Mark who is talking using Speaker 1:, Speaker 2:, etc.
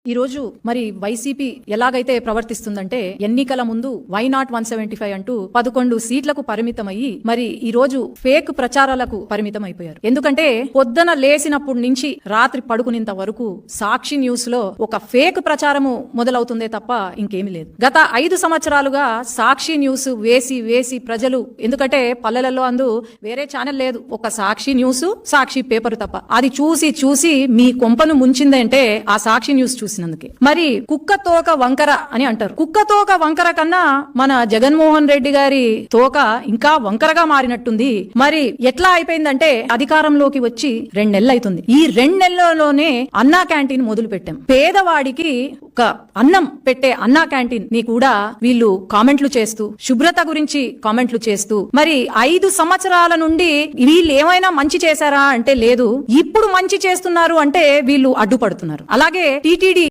Speaker 1: ఈ రోజు మరి వైసీపీ ఎలాగైతే ప్రవర్తిస్తుందంటే ఎన్నికల ముందు వై నాట్ 175 అంటూ 11 సీట్లకు పరిమితమయ్యి మరి ఈ రోజు ఫేక్ ప్రచారాలకు పరిమితం అయిపోయారు. ఎందుకంటే పొద్దున లేసినప్పటి నుంచి రాత్రి పడుకునేంత వరకు సాక్షి న్యూస్ లో ఒక ఫేక్ ప్రచారము మొదలవుతుందే తప్ప ఇంకేమీ లేదు. గత 5 సంవత్సరాలుగా సాక్షి న్యూస్ వేసి ప్రజలు, ఎందుకంటే పల్లెలలో అందు వేరే ఛానల్ లేదు, ఒక సాక్షి న్యూస్ సాక్షి పేపర్ తప్ప, అది చూసి మీ కొంపను ముంచిందంటే ఆ సాక్షి న్యూస్ చూసినందుకే. మరి కుక్క తోక వంకర అని అంటారు. కుక్క తోక వంకర కన్నా మన జగన్మోహన్ రెడ్డి గారి తోక ఇంకా వంకరగా మారినట్టుంది. మరి ఎట్లా అయిపోయిందంటే అధికారంలోకి వచ్చి 2 నెలలు అవుతుంది. ఈ 2 నెలల్లోనే అన్నా క్యాంటీన్ మొదలు పెట్టాం. పేదవాడికి ఒక అన్నం పెట్టే అన్నా క్యాంటీన్ ని కూడా వీళ్ళు కామెంట్లు చేస్తూ, శుభ్రత గురించి కామెంట్లు చేస్తూ, మరి 5 సంవత్సరాల నుండి వీళ్ళు ఏమైనా మంచి చేశారా అంటే లేదు, ఇప్పుడు మంచి చేస్తున్నారు అంటే వీళ్ళు అడ్డుపడుతున్నారు. అలాగే టీటీడీ